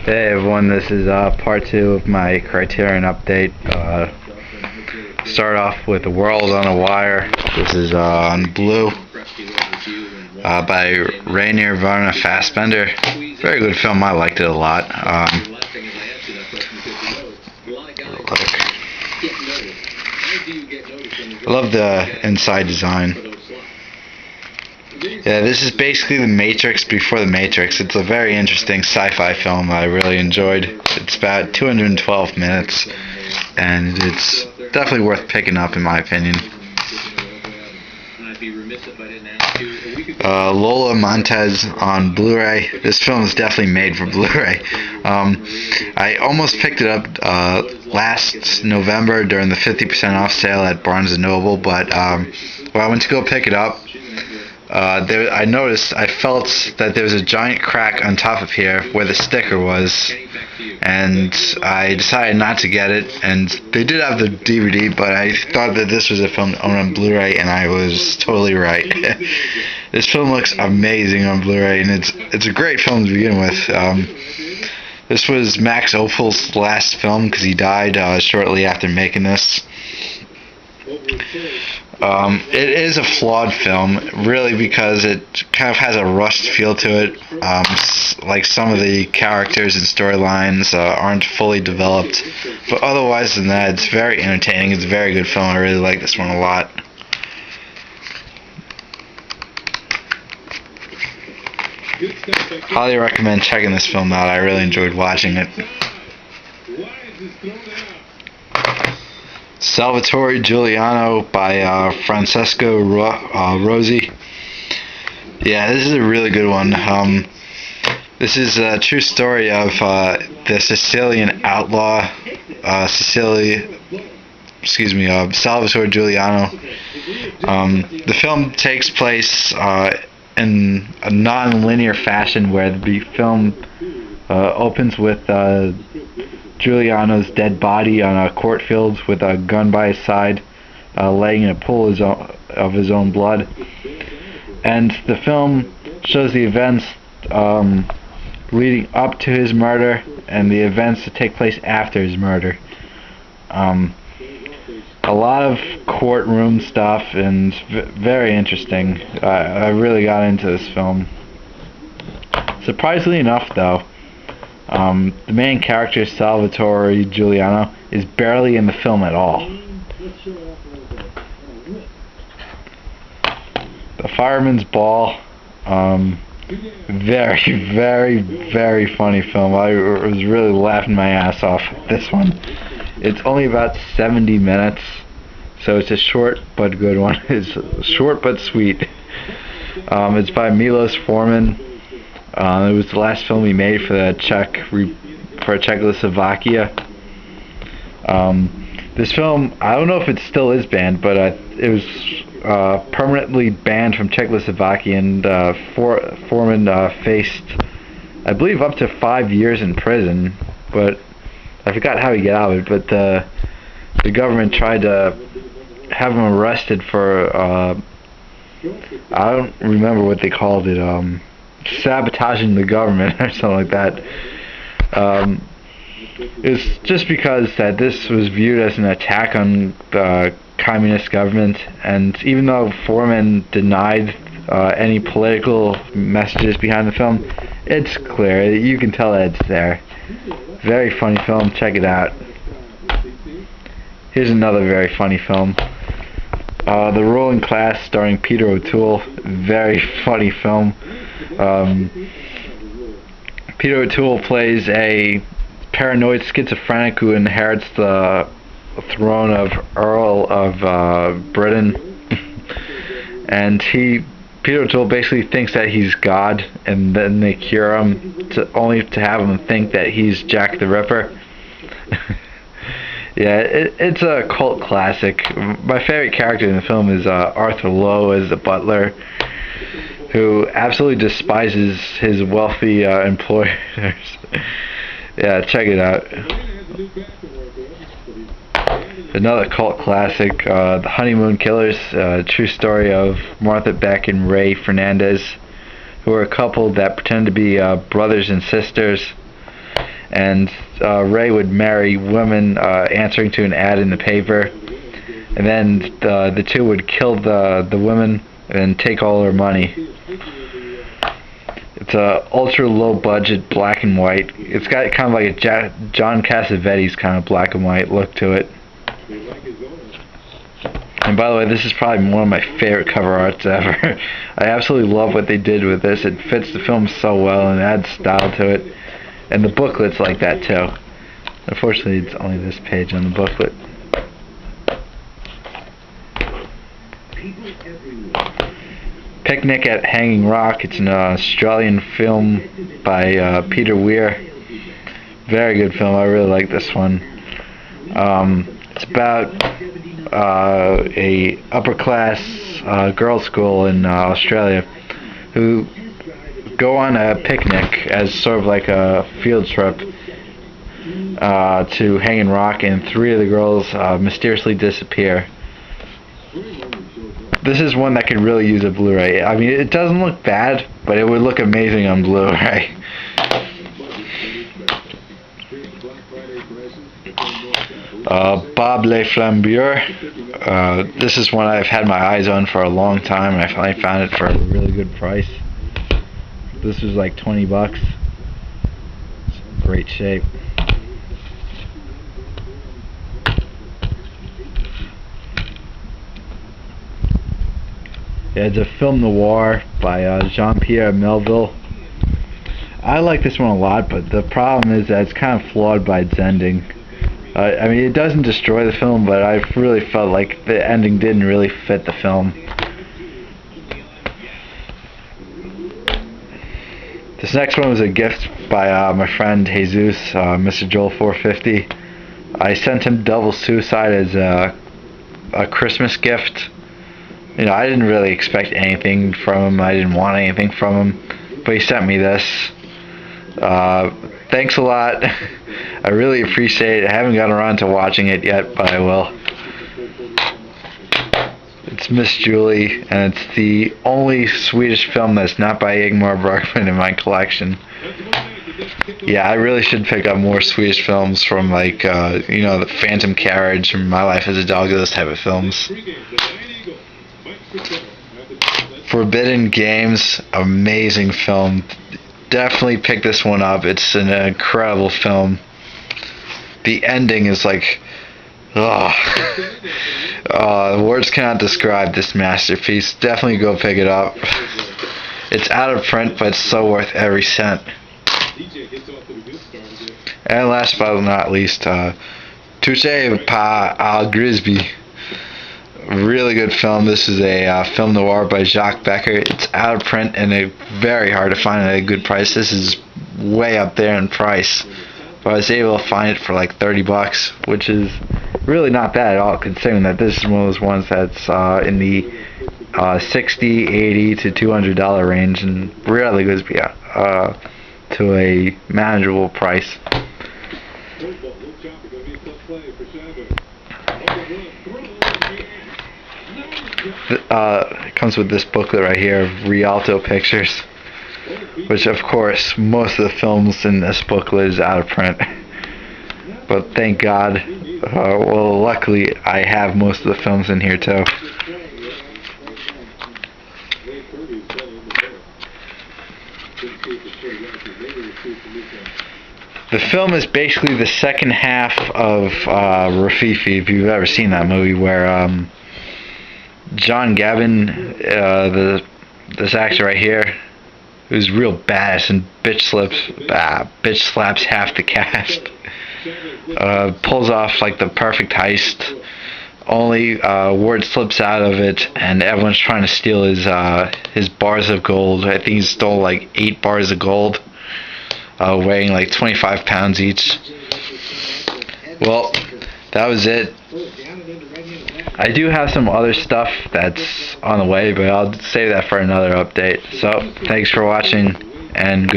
Hey everyone, this is part 2 of my Criterion update. Start off with The World on a Wire. This is on Blue by Rainier Varna Fassbender. Very good film, I liked it a lot. I love the inside design. Yeah, this is basically The Matrix before The Matrix. It's a very interesting sci-fi film I really enjoyed. It's about 212 minutes, and it's definitely worth picking up in my opinion. Lola Montez on Blu-ray. This film is definitely made for Blu-ray. I almost picked it up last November during the 50% off sale at Barnes & Noble, but when I went to go pick it up, I felt that there was a giant crack on top of here where the sticker was, and I decided not to get it. And they did have the DVD, but I thought that this was a film to own on Blu-ray, and I was totally right. This film looks amazing on Blu-ray, and it's a great film to begin with. This was Max Ophuls' last film because he died shortly after making this. It is a flawed film, really, because it kind of has a rushed feel to it. Like some of the characters and storylines aren't fully developed, but otherwise than that, it's very entertaining. It's a very good film. I really like this one a lot. Highly recommend checking this film out. I really enjoyed watching it. Salvatore Giuliano by Francesco Rosi. Yeah, this is a really good one. This is a true story of the Sicilian outlaw, Salvatore Giuliano. The film takes place in a non-linear fashion, where the film opens with Giuliano's dead body on a court field with a gun by his side, laying in a pool of his own blood. And the film shows the events leading up to his murder and the events that take place after his murder. A lot of courtroom stuff, and very interesting. I really got into this film. Surprisingly enough, though, the main character, Salvatore Giuliano, is barely in the film at all. The Fireman's Ball, very, very, very funny film. I was really laughing my ass off at this one. It's only about 70 minutes, so it's a short but good one. It's short but sweet. It's by Milos Forman. It was the last film he made for Czechoslovakia. This film, I don't know if it still is banned, but it was permanently banned from Czechoslovakia, and Forman faced, I believe, up to 5 years in prison. But I forgot how he got out of it. But the government tried to have him arrested for I don't remember what they called it. Sabotaging the government or something like that. It's just because that this was viewed as an attack on the communist government, and even though Foreman denied any political messages behind the film, it's clear. You can tell that it's there. Very funny film. Check it out. Here's another very funny film. The Ruling Class, starring Peter O'Toole. Very funny film. Peter O'Toole plays a paranoid schizophrenic who inherits the throne of Earl of Britain, and Peter O'Toole basically thinks that he's God, and then they cure him only to have him think that he's Jack the Ripper. Yeah, it's a cult classic. My favorite character in the film is Arthur Lowe as the butler, who absolutely despises his wealthy employers. Yeah, check it out. Another cult classic, The Honeymoon Killers, true story of Martha Beck and Ray Fernandez, who are a couple that pretend to be brothers and sisters, and Ray would marry women answering to an ad in the paper, and then the two would kill the women and take all their money. It's a ultra low budget black and white. It's got kind of like a John Cassavetes kind of black and white look to it. And by the way, this is probably one of my favorite cover arts ever. I absolutely love what they did with this. It fits the film so well and adds style to it. And the booklet's like that too. Unfortunately, it's only this page on the booklet. Picnic at Hanging Rock. It's an Australian film by Peter Weir. Very good film. I really like this one. It's about a upper class girls' school in Australia who go on a picnic as sort of like a field trip to Hanging Rock, and 3 of the girls mysteriously disappear. This is one that could really use a Blu-ray. I mean, it doesn't look bad, but it would look amazing on Blu-ray. Bob Le Flambeur. This is one I've had my eyes on for a long time, and I finally found it for a really good price. This was like 20 bucks. It's in great shape. Yeah, it's a film noir by Jean-Pierre Melville. I like this one a lot, but the problem is that it's kind of flawed by its ending. I mean, it doesn't destroy the film, but I really felt like the ending didn't really fit the film. This next one was a gift by my friend Jesus, Mr. Joel 450. I sent him Double Suicide as a Christmas gift. You know, I didn't really expect anything from him. I didn't want anything from him, but he sent me this. Thanks a lot. I really appreciate it. I haven't gotten around to watching it yet, but I will. It's Miss Julie, and it's the only Swedish film that's not by Ingmar Bergman in my collection. Yeah, I really should pick up more Swedish films from, like, you know, The Phantom Carriage, and My Life as a Dog, those type of films. Forbidden Games, amazing film. Definitely pick this one up. It's an incredible film. The ending is like, words cannot describe this masterpiece. Definitely go pick it up. It's out of print, but it's so worth every cent. And last but not least, Touché par Al Grisby. Really good film. This is a film noir by Jacques Becker. It's out of print and very hard to find at a good price. This is way up there in price, but I was able to find it for like 30 bucks, which is really not bad at all, considering that this is one of those ones that's in the $60, $80 to $200 range, and really goes to a manageable price. It comes with this booklet right here of Rialto Pictures, which of course most of the films in this booklet is out of print, but thank God, well, luckily I have most of the films in here too. The film is basically the second half of Rafifi, if you've ever seen that movie, where John Gavin, this actor right here, who's real badass and bitch slaps half the cast, pulls off like the perfect heist. Only word slips out of it, and everyone's trying to steal his bars of gold. I think he stole like 8 bars of gold, weighing like 25 pounds each. Well, that was it. I do have some other stuff that's on the way, but I'll save that for another update. So, thanks for watching, and goodbye.